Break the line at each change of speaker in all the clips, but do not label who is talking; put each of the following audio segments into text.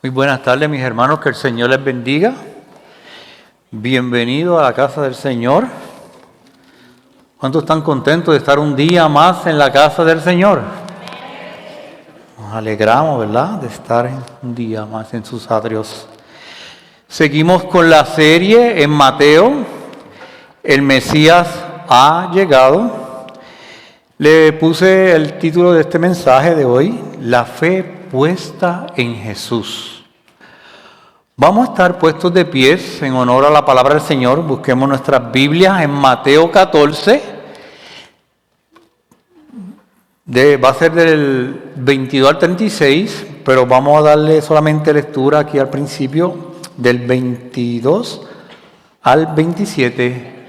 Muy buenas tardes, mis hermanos, que el Señor les bendiga. Bienvenido a la casa del Señor. ¿Cuántos están contentos de estar un día más en la casa del Señor? Nos alegramos, ¿verdad?, de estar un día más en sus atrios. Seguimos con la serie en Mateo. El Mesías ha llegado. Le puse el título de este mensaje de hoy: La fe puesta en Jesús. Vamos a estar puestos de pies en honor a la palabra del Señor. Busquemos nuestras Biblias en Mateo 14. Va a ser del 22 al 36, pero vamos a darle solamente lectura aquí al principio, del 22 al 27.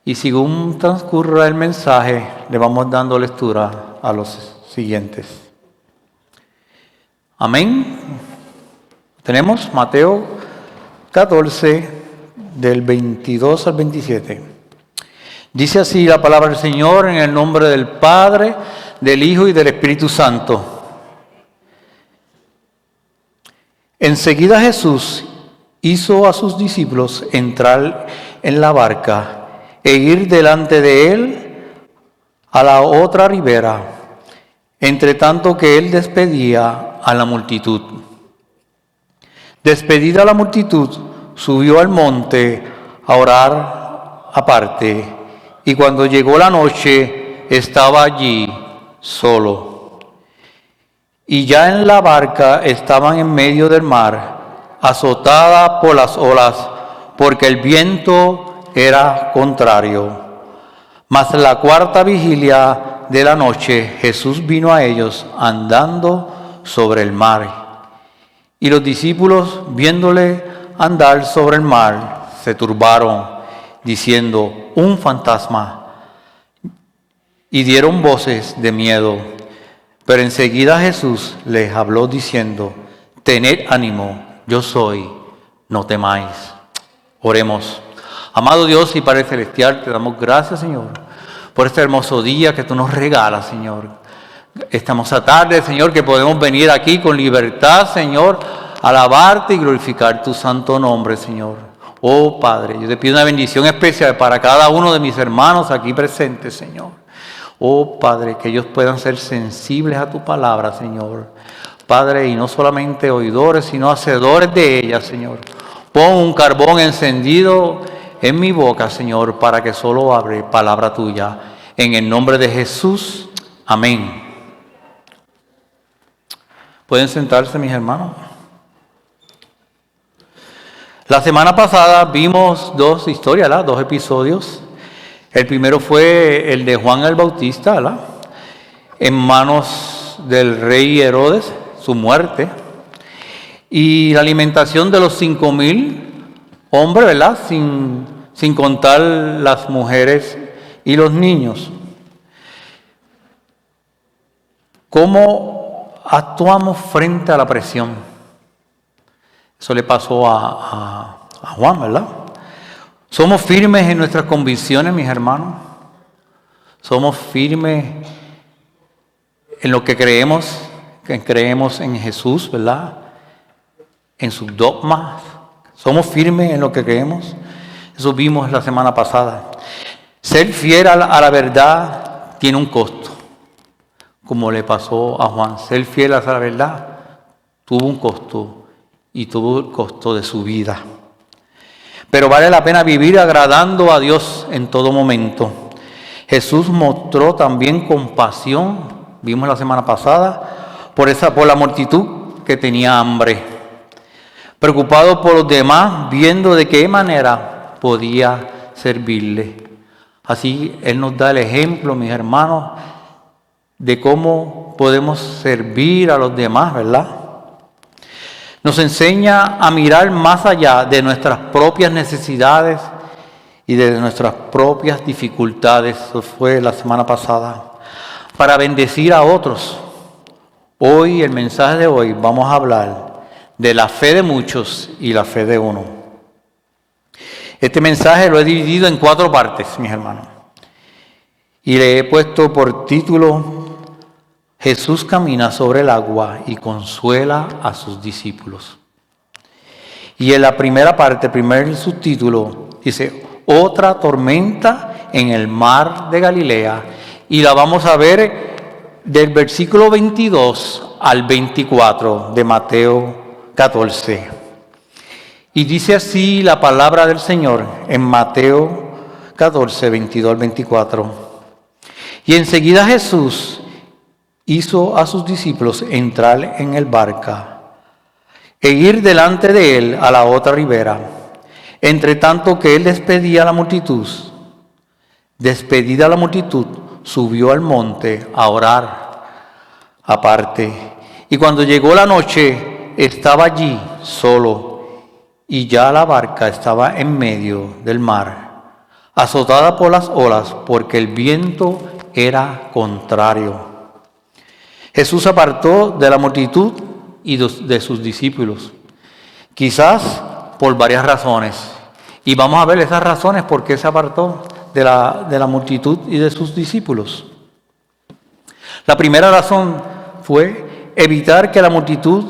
Y según transcurra el mensaje, le vamos dando lectura a los siguientes. Amén. Tenemos Mateo 14, del 22 al 27. Dice así la palabra del Señor, en el nombre del Padre, del Hijo y del Espíritu Santo. Enseguida Jesús hizo a sus discípulos entrar en la barca e ir delante de él a la otra ribera, entre tanto que él despedía a la multitud. Despedida la multitud, subió al monte a orar aparte, y cuando llegó la noche, estaba allí solo. Y ya en la barca estaban en medio del mar, azotada por las olas, porque el viento era contrario. Mas la cuarta vigilia de la noche, Jesús vino a ellos andando sobre el mar. Y los discípulos, viéndole andar sobre el mar, se turbaron, diciendo: un fantasma. Y dieron voces de miedo. Pero enseguida Jesús les habló diciendo: tened ánimo, yo soy, no temáis. Oremos. Amado Dios y Padre Celestial, te damos gracias, Señor, por este hermoso día que tú nos regalas, Señor. Esta hermosa tarde, Señor, que podemos venir aquí con libertad, Señor, alabarte y glorificar tu santo nombre, Señor. Oh Padre, yo te pido una bendición especial para cada uno de mis hermanos aquí presentes, Señor. Oh Padre, que ellos puedan ser sensibles a tu palabra, Señor. Padre, y no solamente oidores, sino hacedores de ella, Señor. Pon un carbón encendido en mi boca, Señor, para que solo hable palabra tuya. En el nombre de Jesús, amén. ¿Pueden sentarse, mis hermanos? La semana pasada vimos dos historias, ¿verdad? Dos episodios. El primero fue el de Juan el Bautista, ¿verdad?, en manos del rey Herodes, su muerte. Y la alimentación de los 5,000 hombres, ¿verdad?, sin contar las mujeres y los niños. ¿Cómo actuamos frente a la presión? Eso le pasó a Juan, ¿verdad? ¿Somos firmes en nuestras convicciones, mis hermanos? ¿Somos firmes en lo que creemos en Jesús, ¿verdad?, en sus dogmas? ¿Somos firmes en lo que creemos? Eso vimos la semana pasada. Ser fiel a la verdad tiene un costo, como le pasó a Juan. Ser fiel a la verdad tuvo un costo, y tuvo el costo de su vida. Pero vale la pena vivir agradando a Dios en todo momento. Jesús mostró también compasión, vimos la semana pasada, por la multitud que tenía hambre. Preocupado por los demás, viendo de qué manera podía servirle. Así Él nos da el ejemplo, mis hermanos, de cómo podemos servir a los demás, ¿verdad? Nos enseña a mirar más allá de nuestras propias necesidades y de nuestras propias dificultades. Eso fue la semana pasada. Para bendecir a otros. Hoy, el mensaje de hoy, vamos a hablar de la fe de muchos y la fe de uno. Este mensaje lo he dividido en 4 partes, mis hermanos. Y le he puesto por título: Jesús camina sobre el agua y consuela a sus discípulos. Y en la primera parte, el primer subtítulo, dice, otra tormenta en el mar de Galilea. Y la vamos a ver del versículo 22 al 24 de Mateo 14. Y dice así la palabra del Señor en Mateo 14, 22 al 24. Y enseguida Jesús hizo a sus discípulos entrar en el barca e ir delante de él a la otra ribera. Entre tanto que él despedida a la multitud, subió al monte a orar aparte. Y cuando llegó la noche, estaba allí solo, y ya la barca estaba en medio del mar, azotada por las olas, porque el viento era contrario. Jesús se apartó de la multitud y de sus discípulos, quizás por varias razones. Y vamos a ver esas razones por qué se apartó de la multitud y de sus discípulos. La primera razón fue evitar que la multitud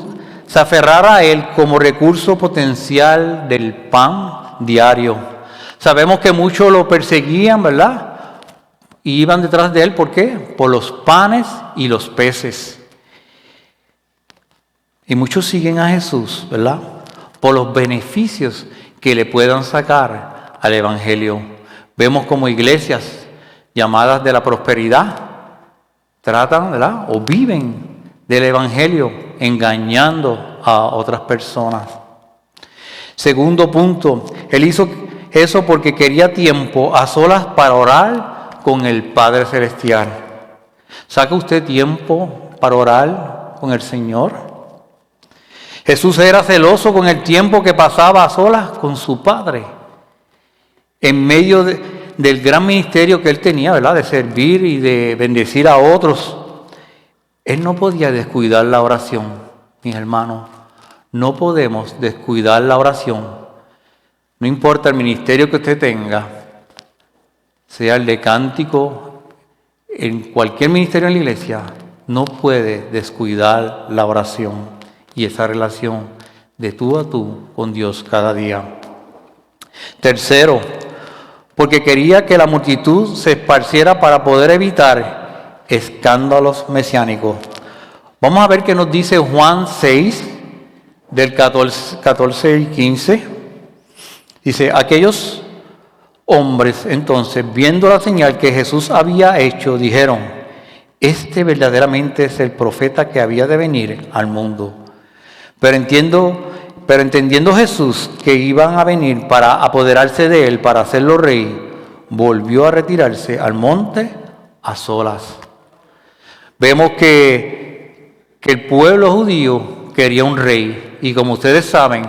se aferrara a él como recurso potencial del pan diario. Sabemos que muchos lo perseguían, ¿verdad? Y iban detrás de él, ¿por qué? Por los panes y los peces. Y muchos siguen a Jesús, ¿verdad? Por los beneficios que le puedan sacar al Evangelio. Vemos como iglesias llamadas de la prosperidad tratan, ¿verdad? O viven del Evangelio engañando a otras personas. Segundo punto, él hizo eso porque quería tiempo a solas para orar con el Padre Celestial. ¿Saca usted tiempo para orar con el Señor? Jesús era celoso con el tiempo que pasaba a solas con su Padre. En medio del gran ministerio que él tenía, ¿verdad? De servir y de bendecir a otros. Él no podía descuidar la oración, mis hermanos. No podemos descuidar la oración. No importa el ministerio que usted tenga, sea el de cántico, en cualquier ministerio en la iglesia, no puede descuidar la oración y esa relación de tú a tú con Dios cada día. Tercero, porque quería que la multitud se esparciera para poder evitar escándalos mesiánicos. Vamos a ver qué nos dice Juan 6, del 14 y 15. Dice, aquellos hombres entonces, viendo la señal que Jesús había hecho, dijeron, este verdaderamente es el profeta que había de venir al mundo. Pero entendiendo Jesús que iban a venir para apoderarse de él, para hacerlo rey, volvió a retirarse al monte a solas. Vemos que el pueblo judío quería un rey, y como ustedes saben,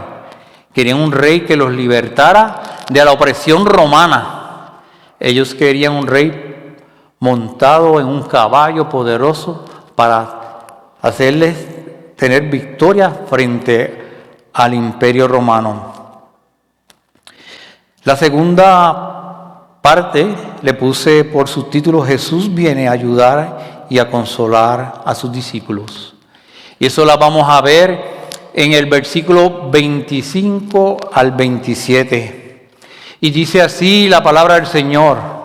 querían un rey que los libertara de la opresión romana. Ellos querían un rey montado en un caballo poderoso para hacerles tener victoria frente al imperio romano. La segunda parte le puse por subtítulo Jesús viene a ayudar y a consolar a sus discípulos. Y eso la vamos a ver en el versículo 25 al 27. Y dice así la palabra del Señor.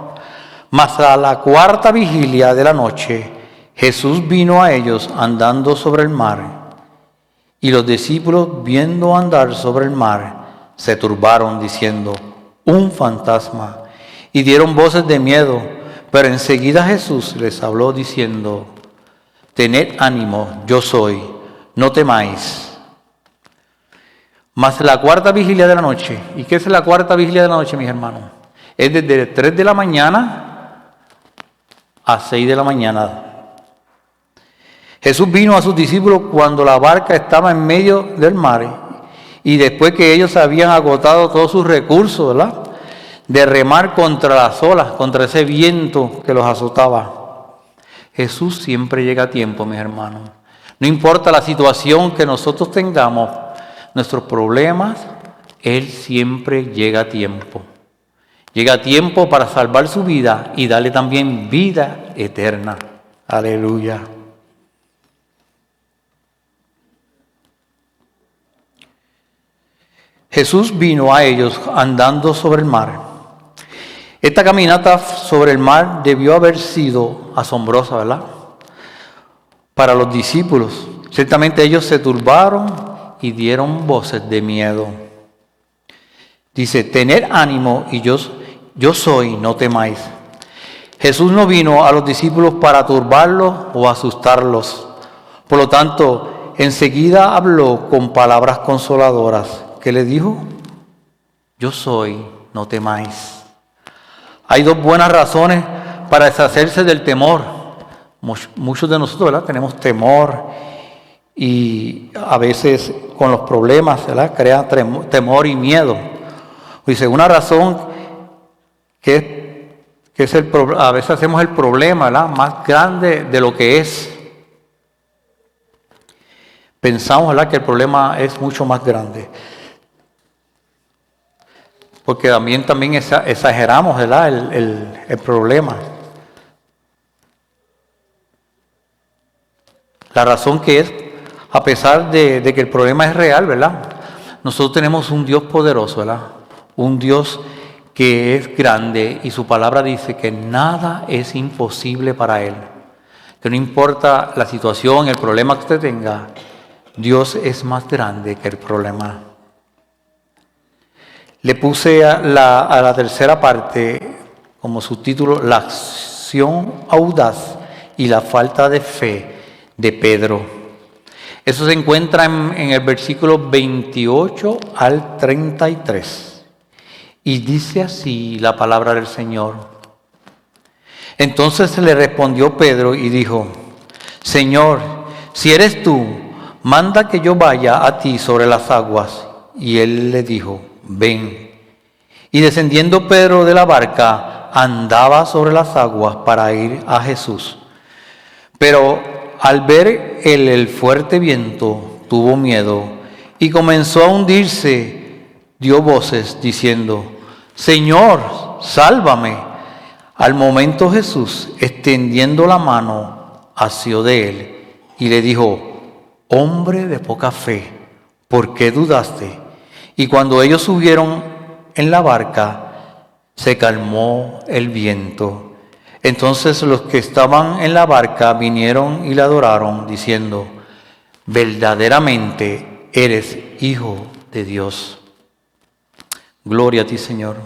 Mas a la cuarta vigilia de la noche, Jesús vino a ellos andando sobre el mar. Y los discípulos, viendo andar sobre el mar, se turbaron diciendo, un fantasma. Y dieron voces de miedo, pero enseguida Jesús les habló diciendo, tened ánimo, yo soy, no temáis. Mas la cuarta vigilia de la noche, ¿y qué es la cuarta vigilia de la noche, mis hermanos? Es desde 3 de la mañana a 6 de la mañana. Jesús vino a sus discípulos cuando la barca estaba en medio del mar y después que ellos habían agotado todos sus recursos, ¿verdad? De remar contra las olas, contra ese viento que los azotaba. Jesús siempre llega a tiempo, mis hermanos. No importa la situación que nosotros tengamos, nuestros problemas, Él siempre llega a tiempo. Llega a tiempo para salvar su vida y darle también vida eterna. Aleluya. Jesús vino a ellos andando sobre el mar. Esta caminata sobre el mar debió haber sido asombrosa, ¿verdad? Para los discípulos. Ciertamente ellos se turbaron y dieron voces de miedo. Dice, tened ánimo y yo soy, no temáis. Jesús no vino a los discípulos para turbarlos o asustarlos. Por lo tanto, enseguida habló con palabras consoladoras. ¿Qué le dijo? Yo soy, no temáis. Hay dos buenas razones para deshacerse del temor. Muchos de nosotros, ¿verdad?, tenemos temor y a veces con los problemas, ¿verdad?, crea temor y miedo. Dice, una razón que es a veces hacemos el problema, ¿verdad?, más grande de lo que es. Pensamos, ¿verdad?, que el problema es mucho más grande. Porque también exageramos, ¿verdad?, el problema. La razón que es, a pesar de que el problema es real, ¿verdad?, nosotros tenemos un Dios poderoso, ¿verdad?, un Dios que es grande y su palabra dice que nada es imposible para Él. Que no importa la situación, el problema que usted tenga, Dios es más grande que el problema. Le puse a la tercera parte como subtítulo la acción audaz y la falta de fe de Pedro. Eso se encuentra en el versículo 28 al 33. Y dice así la palabra del Señor. Entonces le respondió Pedro y dijo, Señor, si eres tú, manda que yo vaya a ti sobre las aguas. Y él le dijo, ven. Y descendiendo Pedro de la barca, andaba sobre las aguas para ir a Jesús. Pero al ver el fuerte viento, tuvo miedo y comenzó a hundirse. Dio voces diciendo, Señor, sálvame. Al momento Jesús, extendiendo la mano, asió de él y le dijo, hombre de poca fe, ¿por qué dudaste? Y cuando ellos subieron en la barca, se calmó el viento. Entonces los que estaban en la barca vinieron y le adoraron, diciendo, verdaderamente eres Hijo de Dios. Gloria a ti, Señor.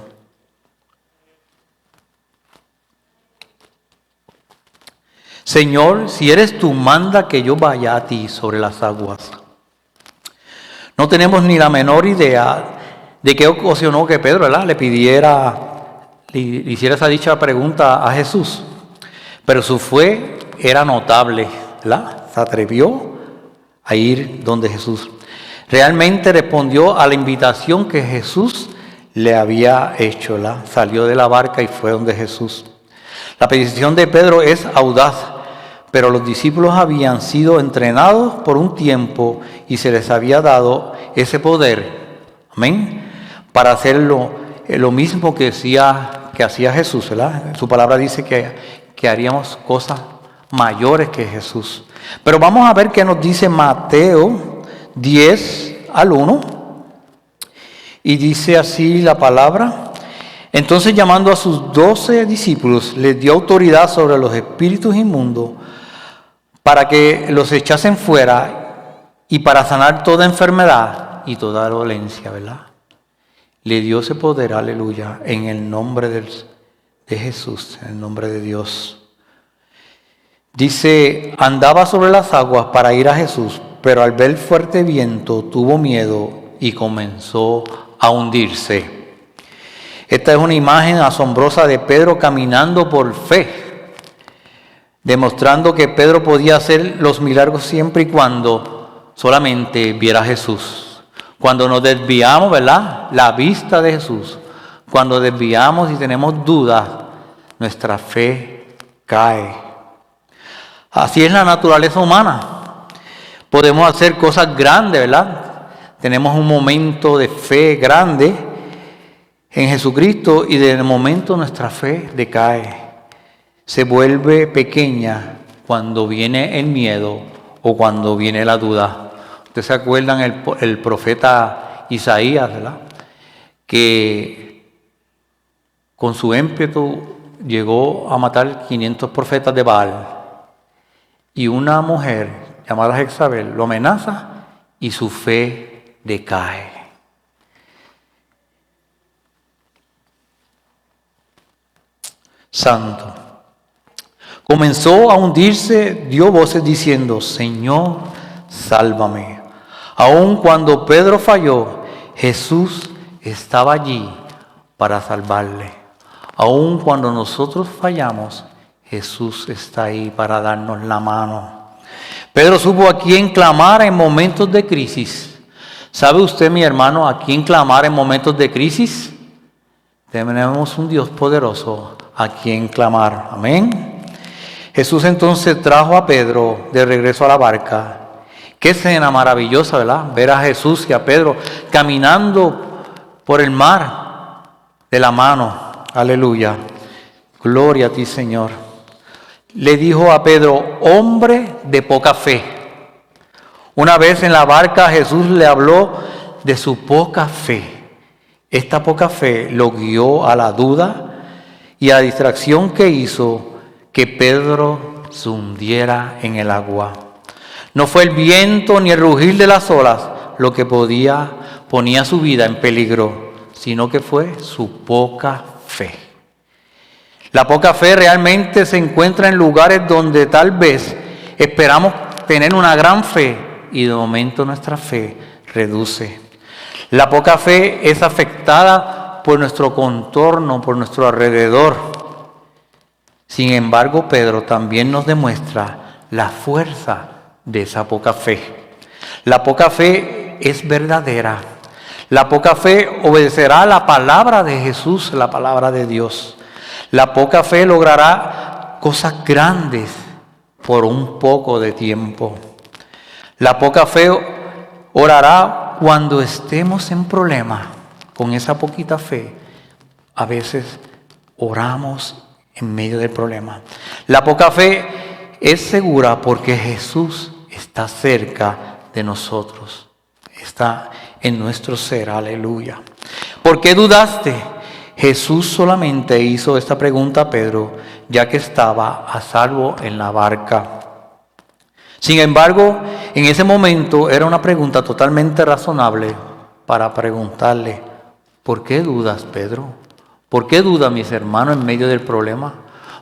Señor, si eres tú, manda que yo vaya a ti sobre las aguas. No tenemos ni la menor idea de qué ocasionó que Pedro, ¿verdad?, le hiciera esa dicha pregunta a Jesús. Pero su fe era notable, ¿verdad? Se atrevió a ir donde Jesús. Realmente respondió a la invitación que Jesús le había hecho, ¿verdad? Salió de la barca y fue donde Jesús. La petición de Pedro es audaz, pero los discípulos habían sido entrenados por un tiempo y se les había dado ese poder, amén, para hacer lo mismo que hacía Jesús, ¿verdad? Su palabra dice que haríamos cosas mayores que Jesús. Pero vamos a ver qué nos dice Mateo 10 al 1. Y dice así la palabra. Entonces, llamando a sus 12 discípulos, les dio autoridad sobre los espíritus inmundos para que los echasen fuera y para sanar toda enfermedad y toda dolencia, ¿verdad? Le dio ese poder, aleluya, en el nombre de Jesús, en el nombre de Dios. Dice, andaba sobre las aguas para ir a Jesús, pero al ver el fuerte viento tuvo miedo y comenzó a hundirse. Esta es una imagen asombrosa de Pedro caminando por fe, demostrando que Pedro podía hacer los milagros siempre y cuando solamente viera a Jesús. Cuando nos desviamos, ¿verdad?, la vista de Jesús, cuando desviamos y tenemos dudas, nuestra fe cae. Así es la naturaleza humana. Podemos hacer cosas grandes, ¿verdad? Tenemos un momento de fe grande en Jesucristo y de momento nuestra fe decae. Se vuelve pequeña cuando viene el miedo o cuando viene la duda. ¿Ustedes se acuerdan el profeta Isaías, ¿verdad? Que con su ímpetu llegó a matar 500 profetas de Baal. Y una mujer llamada Jezabel lo amenaza y su fe decae. Santo. Comenzó a hundirse, dio voces diciendo, Señor, sálvame. Aun cuando Pedro falló, Jesús estaba allí para salvarle. Aun cuando nosotros fallamos, Jesús está ahí para darnos la mano. Pedro supo a quién clamar en momentos de crisis. ¿Sabe usted, mi hermano, a quién clamar en momentos de crisis? Tenemos un Dios poderoso a quien clamar. Amén. Jesús entonces trajo a Pedro de regreso a la barca. Qué escena maravillosa, ¿verdad? Ver a Jesús y a Pedro caminando por el mar de la mano. Aleluya. Gloria a ti, Señor. Le dijo a Pedro, hombre de poca fe. Una vez en la barca Jesús le habló de su poca fe. Esta poca fe lo guió a la duda y a la distracción que hizo que Pedro se hundiera en el agua. No fue el viento ni el rugir de las olas lo que ponía su vida en peligro, sino que fue su poca fe. La poca fe realmente se encuentra en lugares donde tal vez esperamos tener una gran fe y de momento nuestra fe reduce. La poca fe es afectada por nuestro contorno, por nuestro alrededor. Sin embargo, Pedro también nos demuestra la fuerza de esa poca fe. La poca fe es verdadera. La poca fe obedecerá a la palabra de Jesús, la palabra de Dios. La poca fe logrará cosas grandes por un poco de tiempo. La poca fe orará cuando estemos en problemas. Con esa poquita fe, a veces oramos en medio del problema. La poca fe es segura porque Jesús está cerca de nosotros. Está en nuestro ser. Aleluya. ¿Por qué dudaste? Jesús solamente hizo esta pregunta a Pedro, ya que estaba a salvo en la barca. Sin embargo, en ese momento era una pregunta totalmente razonable para preguntarle, ¿por qué dudas, Pedro? ¿Por qué dudas, mis hermanos, en medio del problema?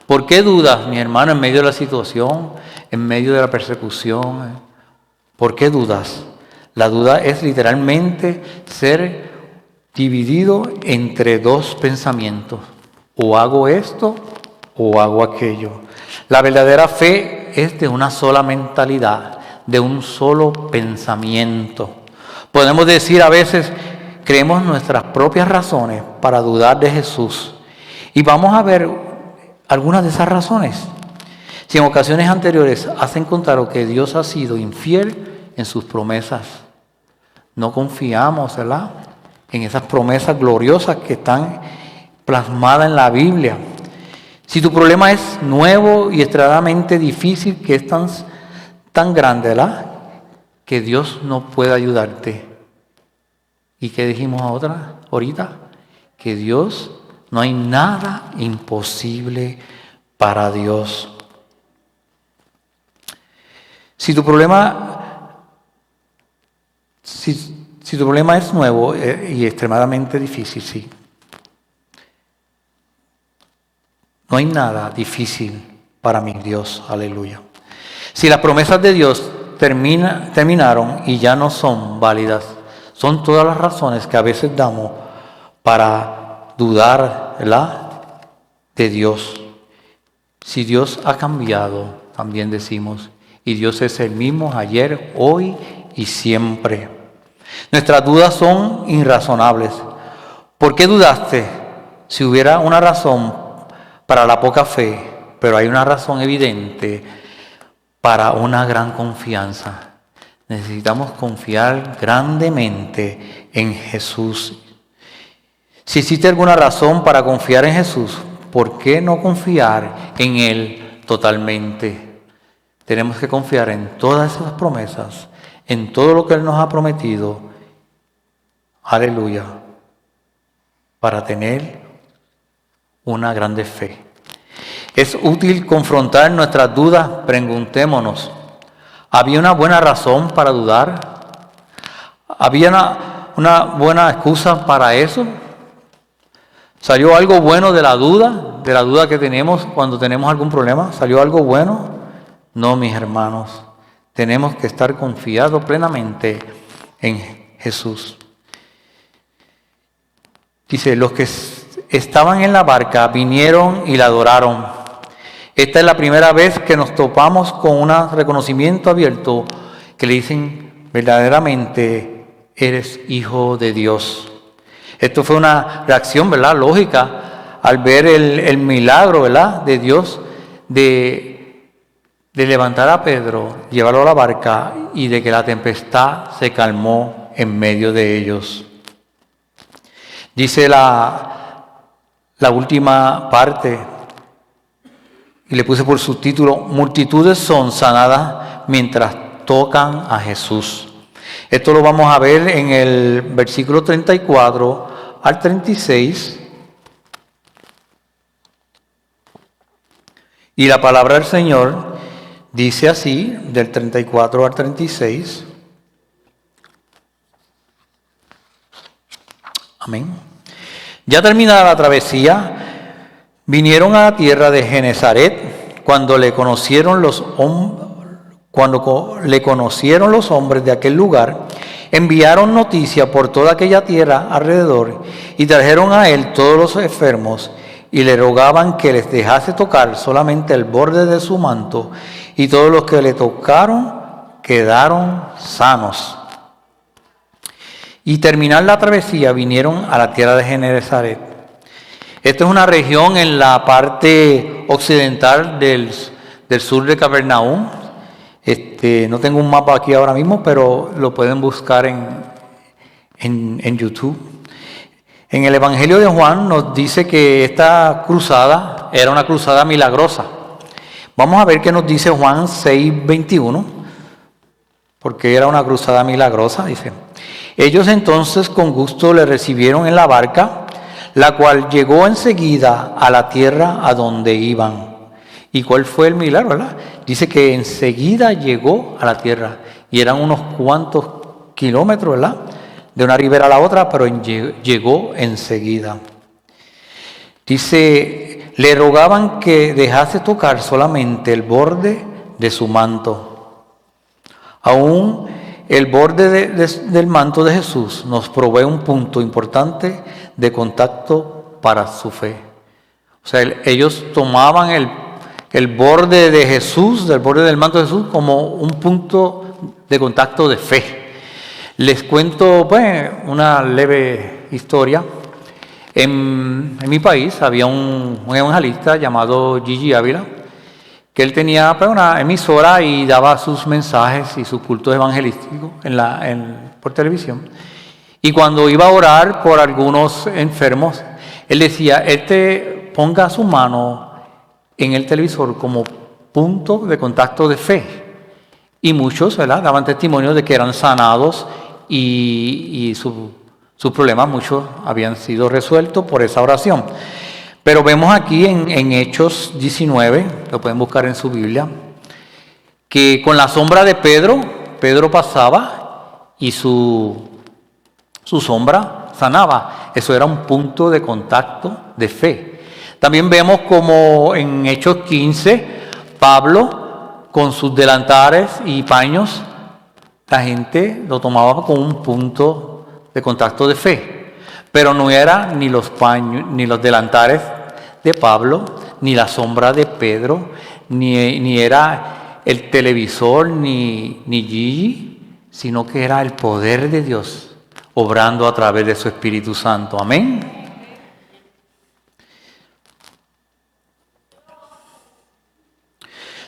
¿Por qué dudas, mi hermano, en medio de la situación, en medio de la persecución? ¿Por qué dudas? La duda es literalmente ser dividido entre dos pensamientos. O hago esto o hago aquello. La verdadera fe es de una sola mentalidad, de un solo pensamiento. Podemos decir a veces, creemos nuestras propias razones para dudar de Jesús. Y vamos a ver algunas de esas razones. Si en ocasiones anteriores has encontrado que Dios ha sido infiel en sus promesas, no confiamos, ¿verdad?, en esas promesas gloriosas que están plasmadas en la Biblia. Si tu problema es nuevo y extremadamente difícil, que es tan grande, ¿verdad?, que Dios no puede ayudarte. ¿Y qué dijimos ahorita? Que Dios, no hay nada imposible para Dios. Si tu problema es nuevo y extremadamente difícil, sí. No hay nada difícil para mi Dios, aleluya. Si las promesas de Dios terminaron y ya no son válidas, son todas las razones que a veces damos para dudar, ¿verdad?, de Dios. Si Dios ha cambiado, también decimos, y Dios es el mismo ayer, hoy y siempre. Nuestras dudas son irrazonables. ¿Por qué dudaste? Si hubiera una razón para la poca fe, pero hay una razón evidente para una gran confianza. Necesitamos confiar grandemente en Jesús. Si existe alguna razón para confiar en Jesús, ¿por qué no confiar en Él totalmente? Tenemos que confiar en todas esas promesas, en todo lo que Él nos ha prometido. aleluya, para tener una grande fe. Es útil confrontar nuestras dudas. Preguntémonos, ¿había una buena razón para dudar? ¿Había una buena excusa para eso? ¿Salió algo bueno de la duda que tenemos cuando tenemos algún problema? ¿Salió algo bueno? No, mis hermanos, tenemos que estar confiados plenamente en Jesús. Dice, los que estaban en la barca vinieron y la adoraron. Esta es la primera vez que nos topamos con un reconocimiento abierto que le dicen, verdaderamente eres hijo de Dios. Esto fue una reacción, ¿verdad?, lógica al ver el milagro, ¿verdad?, de Dios de levantar a Pedro, llevarlo a la barca y de que la tempestad se calmó en medio de ellos. Dice la última parte, y le puse por subtítulo, multitudes son sanadas mientras tocan a Jesús. Esto lo vamos a ver en el versículo 34 al 36. Y la palabra del Señor dice así, del 34 al 36. Amén. Ya terminada la travesía, vinieron a la tierra de Genezaret. Cuando le conocieron los hombres de aquel lugar, enviaron noticia por toda aquella tierra alrededor y trajeron a él todos los enfermos y le rogaban que les dejase tocar solamente el borde de su manto, y todos los que le tocaron quedaron sanos. Y terminar la travesía vinieron a la tierra de Genezaret. Esta es una región en la parte occidental del sur de Capernaum. No tengo un mapa aquí ahora mismo, pero lo pueden buscar en YouTube. En el Evangelio de Juan nos dice que esta cruzada era una cruzada milagrosa. Vamos a ver qué nos dice Juan 6:21, porque era una cruzada milagrosa, dice. Ellos entonces con gusto le recibieron en la barca, la cual llegó enseguida a la tierra a donde iban. ¿Y cuál fue el milagro, verdad? Dice que enseguida llegó a la tierra, y eran unos cuantos kilómetros, ¿verdad?, de una ribera a la otra, pero llegó enseguida. Dice, le rogaban que dejase tocar solamente el borde de su manto. Aún el borde del manto de Jesús nos provee un punto importante de contacto para su fe. O sea, ellos tomaban el borde de Jesús, del borde del manto de Jesús, como un punto de contacto de fe. Les cuento pues una leve historia. En mi país había un evangelista llamado Gigi Ávila, que él tenía pues, una emisora y daba sus mensajes y sus cultos evangelísticos por televisión. Y cuando iba a orar por algunos enfermos, él decía, ponga su mano en el televisor como punto de contacto de fe. Y muchos, ¿verdad?, daban testimonio de que eran sanados y sus problemas, muchos habían sido resueltos por esa oración. Pero vemos aquí en Hechos 19, lo pueden buscar en su Biblia, que con la sombra de Pedro pasaba y su sombra sanaba. Eso era un punto de contacto de fe. También vemos como en Hechos 15, Pablo con sus delantares y paños, la gente lo tomaba como un punto de contacto de fe. Pero no era ni los paños, ni los delantares de Pablo, ni la sombra de Pedro, ni era el televisor, ni Gigi, sino que era el poder de Dios obrando a través de su Espíritu Santo. Amén.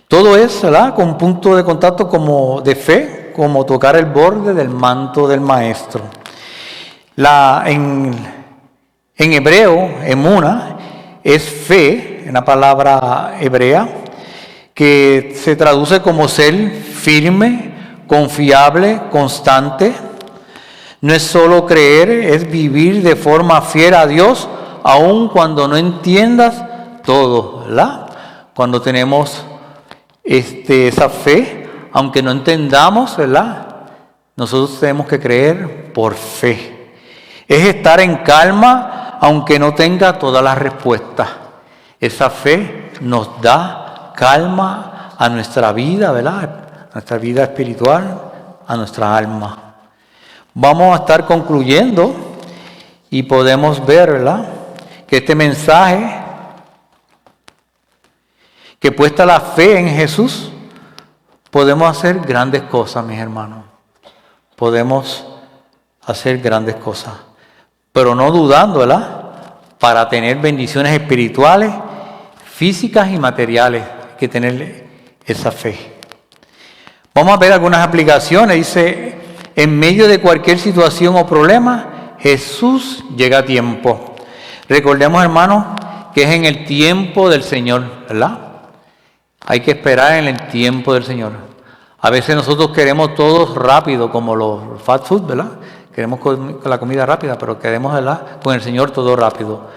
Todo es, ¿verdad?, con punto de contacto como de fe, como tocar el borde del manto del Maestro. En hebreo, emuna, es fe, una palabra hebrea, que se traduce como ser firme, confiable, constante. No es solo creer, es vivir de forma fiel a Dios, aun cuando no entiendas todo, ¿verdad? Cuando tenemos esa fe, aunque no entendamos, ¿verdad? Nosotros tenemos que creer por fe. Es estar en calma, aunque no tenga todas las respuestas. Esa fe nos da calma a nuestra vida, ¿verdad? A nuestra vida espiritual, a nuestra alma. Vamos a estar concluyendo y podemos ver, ¿verdad?, que este mensaje, que puesta la fe en Jesús, podemos hacer grandes cosas, mis hermanos. Podemos hacer grandes cosas, pero no dudando, ¿verdad?, para tener bendiciones espirituales, físicas y materiales. Hay que tener esa fe. Vamos a ver algunas aplicaciones. Dice: en medio de cualquier situación o problema, Jesús llega a tiempo. Recordemos, hermanos, que es en el tiempo del Señor, ¿verdad? Hay que esperar en el tiempo del Señor. A veces nosotros queremos todo rápido, como los fast food, ¿verdad? Queremos la comida rápida, pero queremos, ¿verdad?, con el Señor todo rápido.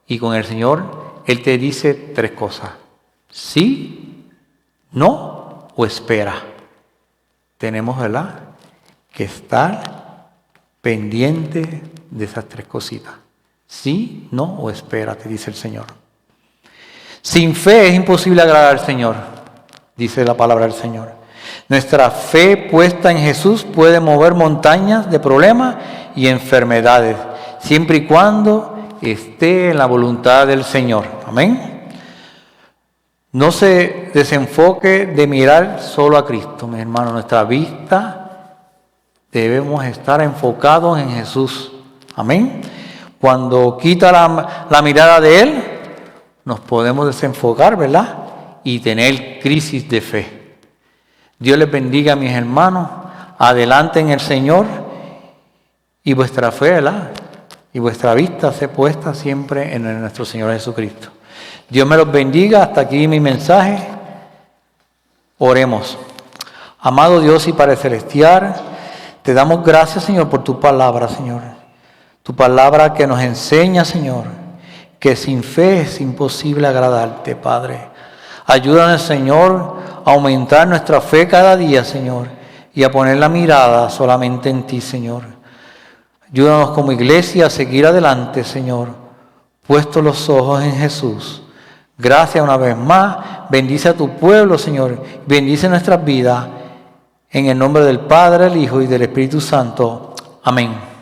Y con el Señor, Él te dice 3 cosas: sí, no o espera. Tenemos, ¿verdad?, que estar pendiente de esas 3 cositas. Sí, no o espera, te dice el Señor. Sin fe es imposible agradar al Señor, dice la palabra del Señor. Nuestra fe puesta en Jesús puede mover montañas de problemas y enfermedades, siempre y cuando esté en la voluntad del Señor. Amén. No se desenfoque de mirar solo a Cristo, mi hermano. Nuestra vista debemos estar enfocados en Jesús. Amén. Cuando quita la mirada de Él, nos podemos desenfocar, ¿verdad?, y tener crisis de fe. Dios les bendiga, mis hermanos. Adelante en el Señor, y vuestra fe, ¿verdad?, y vuestra vista se puesta siempre en nuestro Señor Jesucristo. Dios me los bendiga. Hasta aquí mi mensaje. Oremos. Amado Dios y Padre Celestial, te damos gracias, Señor, por tu palabra, Señor. Tu palabra que nos enseña, Señor, que sin fe es imposible agradarte, Padre. Ayúdanos, Señor, a aumentar nuestra fe cada día, Señor, y a poner la mirada solamente en ti, Señor. Ayúdanos como iglesia a seguir adelante, Señor, puestos los ojos en Jesús. Gracias una vez más. Bendice a tu pueblo, Señor. Bendice nuestras vidas. En el nombre del Padre, el Hijo y del Espíritu Santo. Amén.